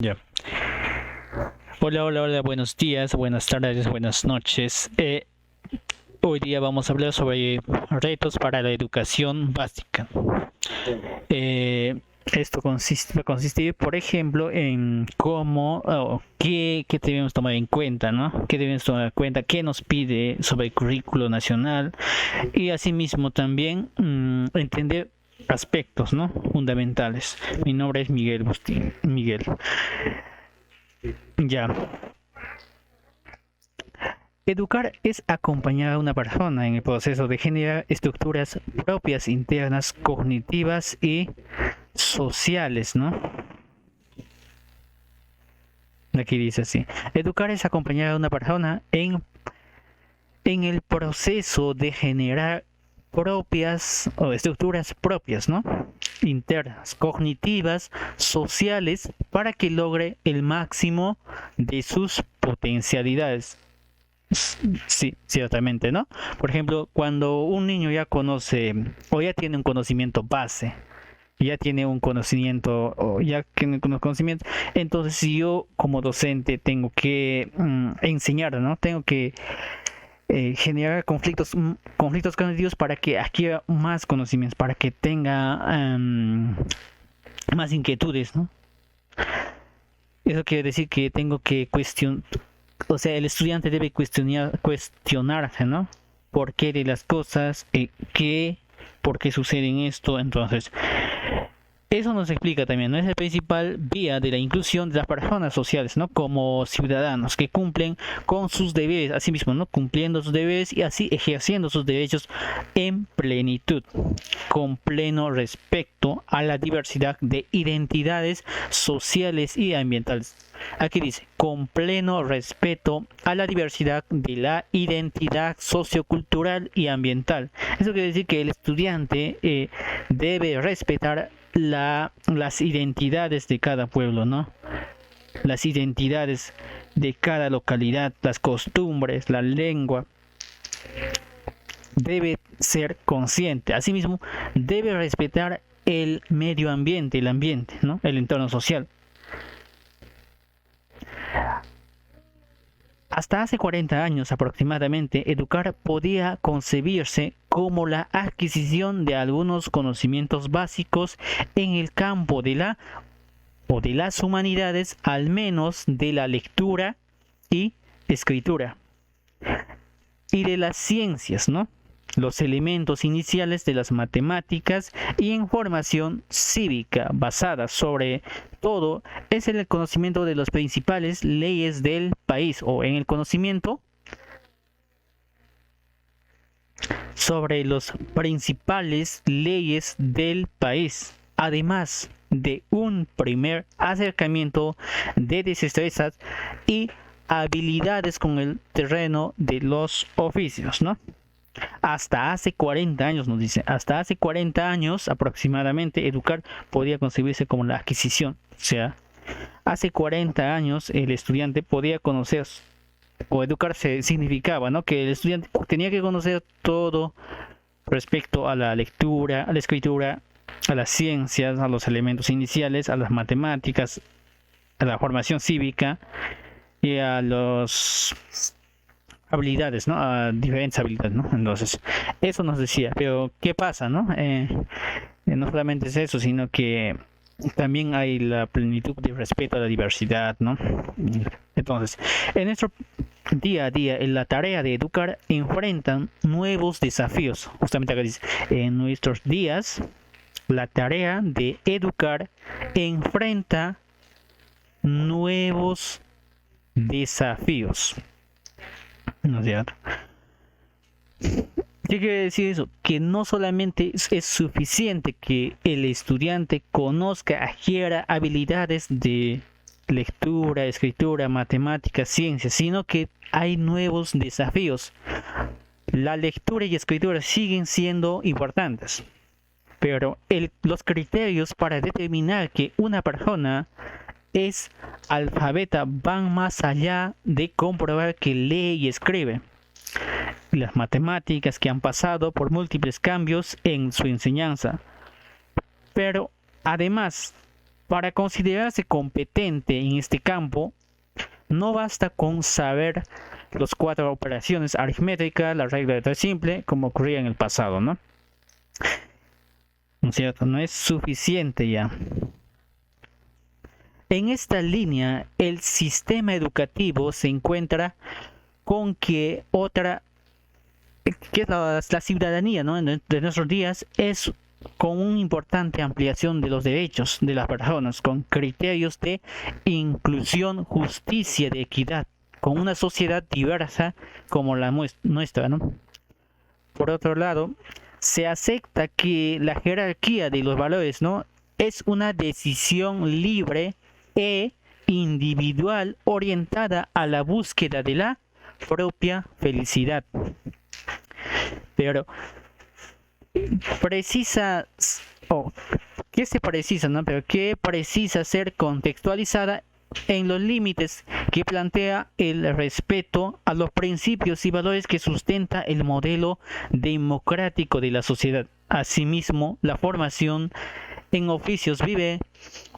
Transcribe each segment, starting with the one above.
Ya. Hola, hola, hola, buenos días, buenas tardes, buenas noches. Hoy día vamos a hablar sobre retos para la educación básica. Esto va a consistir, por ejemplo, en cómo o qué debemos tomar en cuenta, ¿no? ¿Qué debemos tomar en cuenta? ¿Qué nos pide sobre el currículo nacional? Y asimismo también entender aspectos, ¿no? Fundamentales. Mi nombre es Miguel Bustín. Miguel. Ya. Educar es acompañar a una persona en el proceso de generar estructuras propias internas, cognitivas y sociales, ¿no? Aquí dice así. Educar es acompañar a una persona en el proceso de generar propias o estructuras propias, ¿no? Internas, cognitivas, sociales, para que logre el máximo de sus potencialidades. Sí, ciertamente, ¿no? Por ejemplo, cuando un niño ya conoce o ya tiene un conocimiento base, ya tiene un conocimiento o ya tiene unos conocimientos, entonces si yo como docente tengo que enseñar, ¿no? Tengo que generar conflictos cognitivos para que adquiera más conocimientos, para que tenga más inquietudes, ¿no? Eso quiere decir que tengo que cuestionar, o sea, el estudiante debe cuestionarse, ¿no? ¿Por qué de las cosas? ¿Por qué suceden esto? Entonces, eso nos explica también, ¿no? Es la principal vía de la inclusión de las personas sociales, ¿no? Como ciudadanos que cumplen con sus deberes, así mismo, ¿no? Cumpliendo sus deberes y así ejerciendo sus derechos en plenitud, con pleno respeto a la diversidad de identidades sociales y ambientales. Aquí dice, con pleno respeto a la diversidad de la identidad sociocultural y ambiental. Eso quiere decir que el estudiante debe respetar las identidades de cada pueblo, ¿no? Las identidades de cada localidad, las costumbres, la lengua. Debe ser consciente. Asimismo, debe respetar el medio ambiente, el ambiente, ¿no? El entorno social. Hasta hace 40 años aproximadamente, educar podía concebirse como la adquisición de algunos conocimientos básicos en el campo de las humanidades, al menos de la lectura y escritura, y de las ciencias, ¿no? Los elementos iniciales de las matemáticas y en formación cívica basada sobre todo es en el conocimiento de las principales leyes del país o en el conocimiento sobre las principales leyes del país, además de un primer acercamiento de destrezas y habilidades con el terreno de los oficios, ¿no? Hasta hace 40 años, nos dice, hasta hace 40 años aproximadamente, educar podía concebirse como la adquisición. O sea, hace 40 años el estudiante podía conocer o educarse significaba, ¿no? Que el estudiante tenía que conocer todo respecto a la lectura, a la escritura, a las ciencias, a los elementos iniciales, a las matemáticas, a la formación cívica y a los habilidades, ¿no? A diferentes habilidades, ¿no? Entonces, eso nos decía, pero ¿qué pasa, no? No solamente es eso, sino que también hay la plenitud de respeto a la diversidad, ¿no? Entonces, en nuestro día a día, en la tarea de educar, enfrentan nuevos desafíos. Justamente acá dice, en nuestros días, la tarea de educar enfrenta nuevos desafíos. ¿No es cierto? ¿Qué quiere decir eso? Que no solamente es suficiente que el estudiante conozca, adquiera habilidades de lectura, escritura, matemáticas, ciencias, sino que hay nuevos desafíos. La lectura y escritura siguen siendo importantes, pero los criterios para determinar que una persona es alfabeta van más allá de comprobar que lee y escribe. Las matemáticas que han pasado por múltiples cambios en su enseñanza. Pero además Para considerarse competente en este campo, no basta con saber las 4 operaciones aritméticas, la regla de 3 simple, como ocurría en el pasado, ¿no? ¿No es cierto? No es suficiente ya. En esta línea, el sistema educativo se encuentra con que es la ciudadanía, ¿no? de nuestros días, es con una importante ampliación de los derechos de las personas, con criterios de inclusión, justicia, de equidad, con una sociedad diversa como la nuestra, ¿no? Por otro lado, se acepta que la jerarquía de los valores, ¿no?, es una decisión libre e individual orientada a la búsqueda de la propia felicidad. Pero ¿qué se precisa, no? Pero ¿qué precisa ser contextualizada en los límites que plantea el respeto a los principios y valores que sustenta el modelo democrático de la sociedad? Asimismo, la formación en oficios vive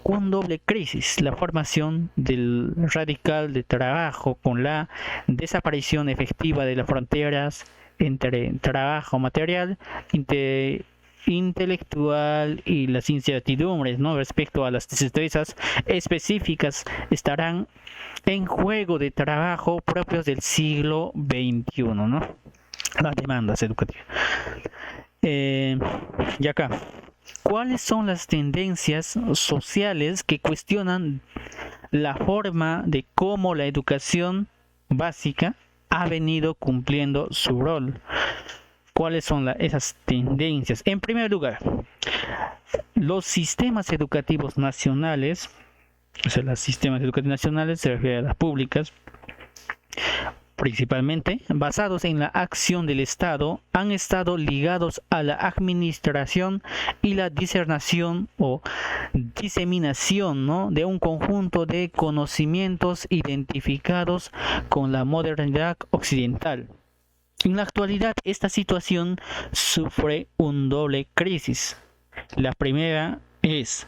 una doble crisis: la formación del radical de trabajo con la desaparición efectiva de las fronteras entre trabajo material, intelectual y las incertidumbres, ¿no?, respecto a las destrezas específicas estarán en juego de trabajo propios del siglo XXI, ¿no? Las demandas educativas. Y acá, ¿cuáles son las tendencias sociales que cuestionan la forma de cómo la educación básica ha venido cumpliendo su rol? ¿Cuáles son esas tendencias? En primer lugar, los sistemas educativos nacionales, o sea, los sistemas educativos nacionales se refiere a las públicas, principalmente basados en la acción del Estado, han estado ligados a la administración y la disernación o diseminación, ¿no?, de un conjunto de conocimientos identificados con la modernidad occidental. En la actualidad, esta situación sufre un doble crisis. La primera es: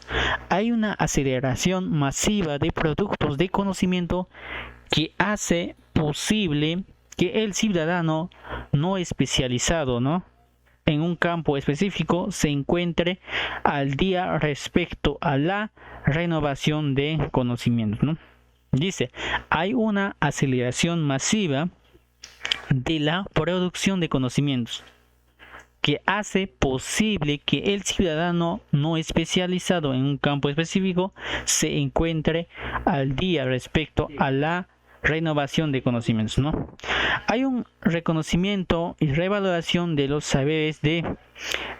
hay una aceleración masiva de productos de conocimiento que hace posible que el ciudadano no especializado, ¿no?, en un campo específico se encuentre al día respecto a la renovación de conocimientos, ¿no? Dice, hay una aceleración masiva de la producción de conocimientos que hace posible que el ciudadano no especializado en un campo específico se encuentre al día respecto a la renovación de conocimientos, ¿no? Hay un reconocimiento y revaloración de los saberes de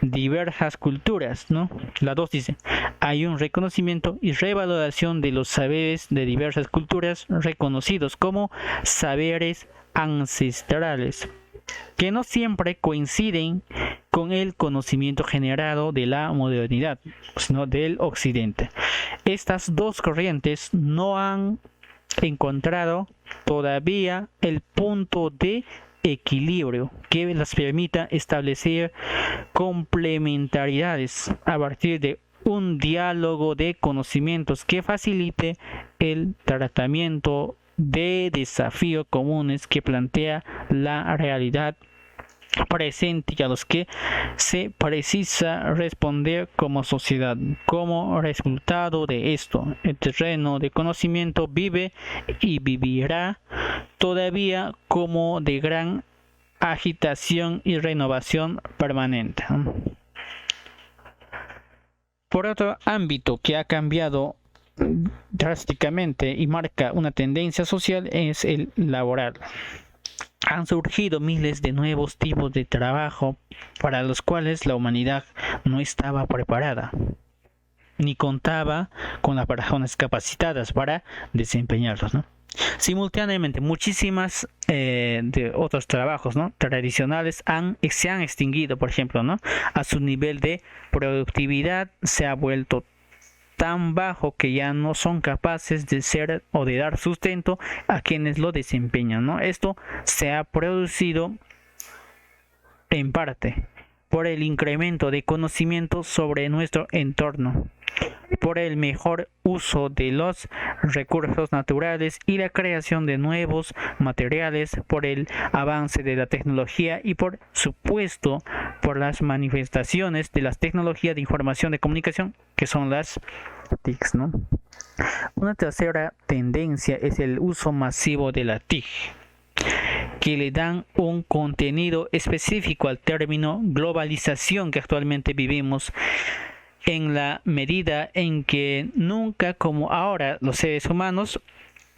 diversas culturas, ¿no? La 2 dice, hay un reconocimiento y revaloración de los saberes de diversas culturas reconocidos como saberes ancestrales, que no siempre coinciden con el conocimiento generado de la modernidad, sino del occidente. Estas dos corrientes no han encontrado todavía el punto de equilibrio que les permita establecer complementariedades a partir de un diálogo de conocimientos que facilite el tratamiento de desafíos comunes que plantea la realidad presente y a los que se precisa responder como sociedad. Como resultado de esto, el terreno de conocimiento vive y vivirá todavía como de gran agitación y renovación permanente. Por otro ámbito que ha cambiado drásticamente y marca una tendencia social es el laboral. Han surgido miles de nuevos tipos de trabajo para los cuales la humanidad no estaba preparada, ni contaba con las personas capacitadas para desempeñarlos, ¿no? Simultáneamente, muchísimas de otros trabajos, ¿no?, tradicionales se han extinguido, por ejemplo, ¿no? A su nivel de productividad se ha vuelto tan bajo que ya no son capaces de ser o de dar sustento a quienes lo desempeñan, ¿no? Esto se ha producido en parte por el incremento de conocimientos sobre nuestro entorno, por el mejor uso de los recursos naturales y la creación de nuevos materiales, por el avance de la tecnología y por supuesto por las manifestaciones de las tecnologías de información de comunicación, que son las TICs, ¿no? Una tercera tendencia es el uso masivo de la TIC, que le dan un contenido específico al término globalización que actualmente vivimos, en la medida en que nunca como ahora los seres humanos,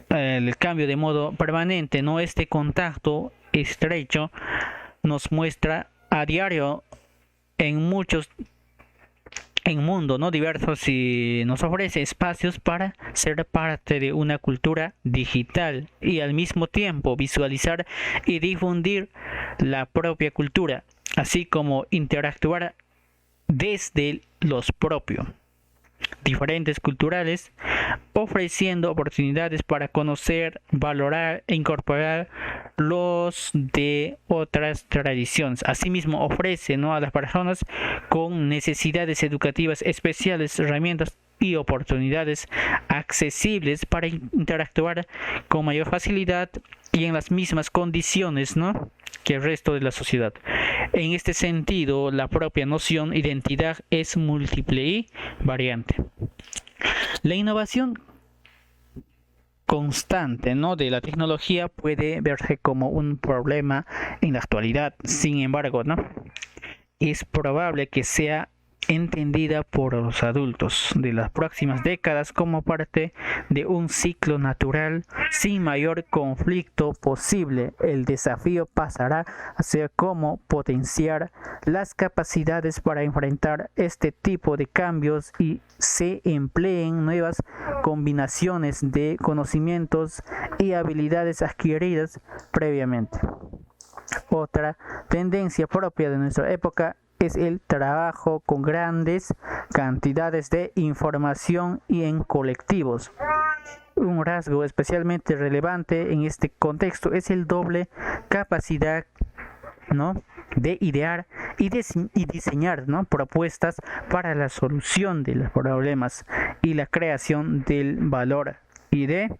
el cambio de modo permanente, no, este contacto estrecho nos muestra a diario en mundo, ¿no?, diversos, y nos ofrece espacios para ser parte de una cultura digital y al mismo tiempo visualizar y difundir la propia cultura, así como interactuar desde los propios diferentes culturales, ofreciendo oportunidades para conocer, valorar e incorporar los de otras tradiciones. Asimismo, ofrece, ¿no?, a las personas con necesidades educativas especiales herramientas y oportunidades accesibles para interactuar con mayor facilidad y en las mismas condiciones, ¿no?, que el resto de la sociedad. En este sentido, la propia noción identidad es múltiple y variante. La innovación constante, ¿no?, de la tecnología puede verse como un problema en la actualidad. Sin embargo, ¿no?, es probable que sea entendida por los adultos de las próximas décadas como parte de un ciclo natural sin mayor conflicto posible. El desafío pasará a ser cómo potenciar las capacidades para enfrentar este tipo de cambios y se empleen nuevas combinaciones de conocimientos y habilidades adquiridas previamente. Otra tendencia propia de nuestra época es el trabajo con grandes cantidades de información y en colectivos. Un rasgo especialmente relevante en este contexto es el doble capacidad, ¿no?, de idear y diseñar, ¿no?, propuestas para la solución de los problemas y la creación del valor y de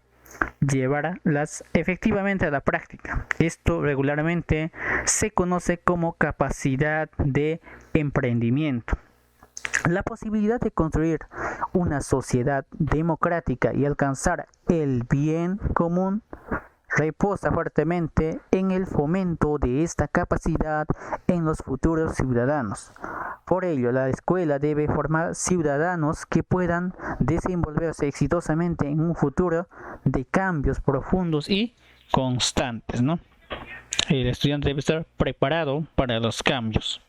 llevarlas efectivamente a la práctica. Esto regularmente se conoce como capacidad de emprendimiento. La posibilidad de construir una sociedad democrática y alcanzar el bien común reposa fuertemente en el fomento de esta capacidad en los futuros ciudadanos. Por ello, la escuela debe formar ciudadanos que puedan desenvolverse exitosamente en un futuro de cambios profundos y constantes, ¿no? El estudiante debe estar preparado para los cambios.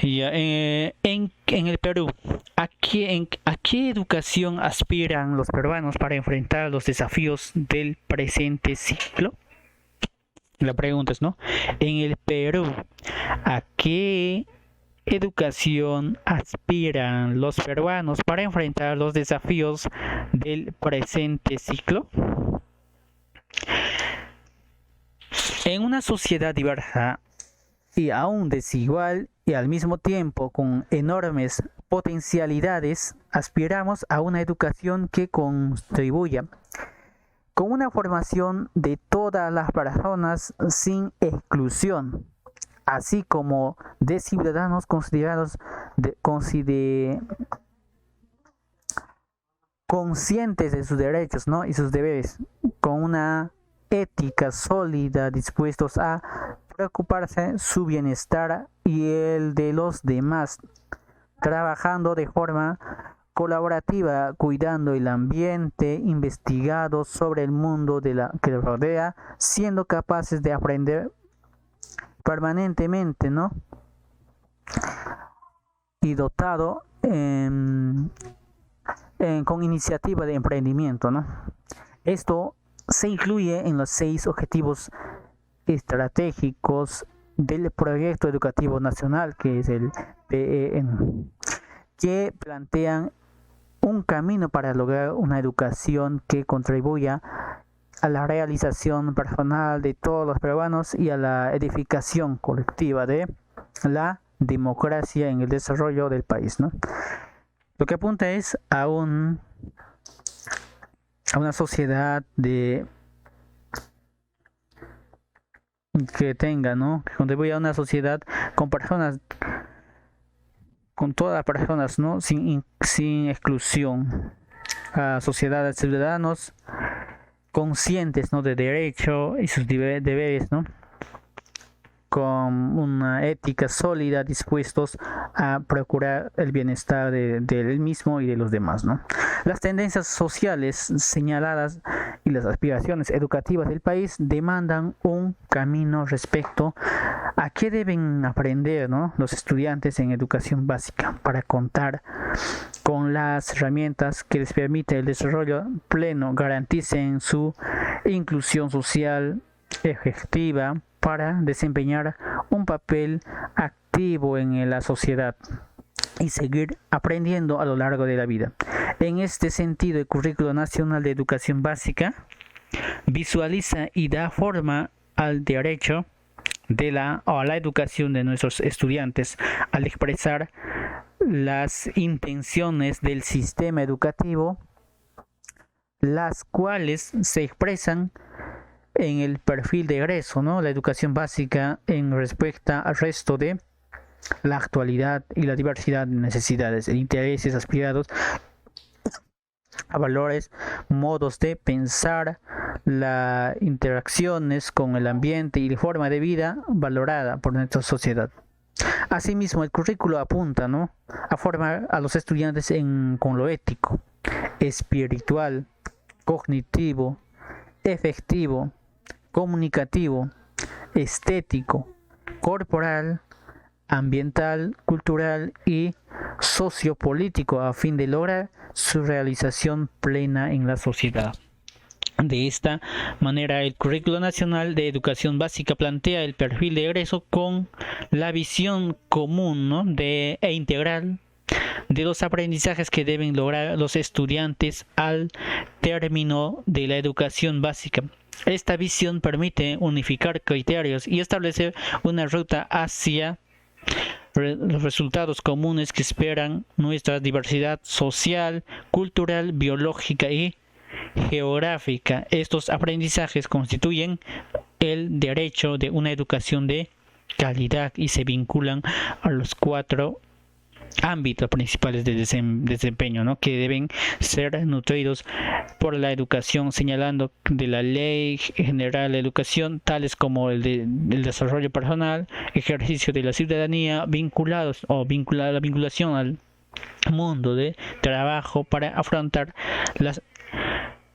Y en el Perú, ¿a qué educación aspiran los peruanos para enfrentar los desafíos del presente ciclo? La pregunta es, ¿no?, en el Perú, ¿a qué educación aspiran los peruanos para enfrentar los desafíos del presente ciclo? En una sociedad diversa y aún desigual y al mismo tiempo con enormes potencialidades, aspiramos a una educación que contribuya con una formación de todas las personas sin exclusión, así como de ciudadanos considerados conscientes de sus derechos, ¿no?, y sus deberes, con una ética sólida, dispuestos a preocuparse su bienestar y el de los demás, trabajando de forma colaborativa, cuidando el ambiente, investigando sobre el mundo que los rodea, siendo capaces de aprender permanentemente, ¿no?, y dotado con iniciativa de emprendimiento, ¿no? Esto se incluye en los 6 objetivos estratégicos del Proyecto Educativo Nacional, que es el PEN, que plantean un camino para lograr una educación que contribuya a la realización personal de todos los peruanos y a la edificación colectiva de la democracia en el desarrollo del país, ¿no? Lo que apunta es a una sociedad que tenga, ¿no? Que contribuya a una sociedad con personas, con todas las personas, ¿no? Sin exclusión. A sociedades, ciudadanos conscientes, ¿no? De derecho y sus deberes, ¿no? Con una ética sólida, dispuestos a procurar el bienestar de él mismo y de los demás, ¿no? Las tendencias sociales señaladas y las aspiraciones educativas del país demandan un camino respecto a qué deben aprender, ¿no? Los estudiantes en educación básica para contar con las herramientas que les permite el desarrollo pleno, garanticen su inclusión social efectiva para desempeñar un papel activo en la sociedad y seguir aprendiendo a lo largo de la vida. En este sentido, el Currículo Nacional de Educación Básica visualiza y da forma al derecho a la educación de nuestros estudiantes al expresar las intenciones del sistema educativo, las cuales se expresan en el perfil de egreso, ¿no? La educación básica en respuesta al resto de la actualidad y la diversidad de necesidades e intereses aspirados a valores, modos de pensar, las interacciones con el ambiente y la forma de vida valorada por nuestra sociedad. Asimismo, el currículo apunta, ¿no? A formar a los estudiantes con lo ético, espiritual, cognitivo, efectivo, comunicativo, estético, corporal, ambiental, cultural y sociopolítico a fin de lograr su realización plena en la sociedad. De esta manera, el Currículo Nacional de Educación Básica plantea el perfil de egreso con la visión común, ¿no? e integral de los aprendizajes que deben lograr los estudiantes al término de la educación básica. Esta visión permite unificar criterios y establecer una ruta hacia los resultados comunes que esperan nuestra diversidad social, cultural, biológica y geográfica. Estos aprendizajes constituyen el derecho de una educación de calidad y se vinculan a los 4 ámbitos principales de desempeño, ¿no? Que deben ser nutridos por la educación, señalando de la Ley General de Educación, tales como el desarrollo personal, ejercicio de la ciudadanía, la vinculación al mundo de trabajo para afrontar las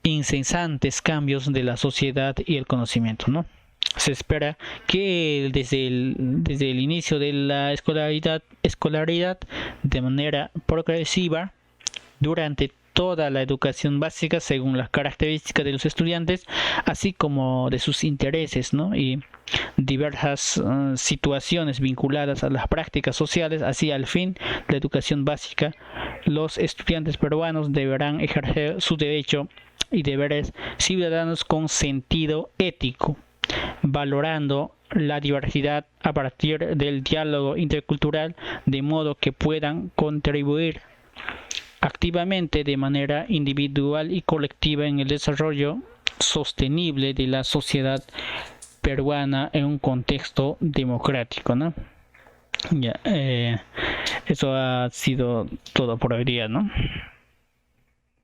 incesantes cambios de la sociedad y el conocimiento, ¿no? Se espera que desde el inicio de la escolaridad de manera progresiva durante toda la educación básica según las características de los estudiantes, así como de sus intereses, ¿no? Y diversas situaciones vinculadas a las prácticas sociales. Así, al fin de la educación básica, los estudiantes peruanos deberán ejercer su derecho y deberes ciudadanos con sentido ético, valorando la diversidad a partir del diálogo intercultural, de modo que puedan contribuir activamente de manera individual y colectiva en el desarrollo sostenible de la sociedad peruana en un contexto democrático, ¿no? Ya, eso ha sido todo por hoy día, ¿no?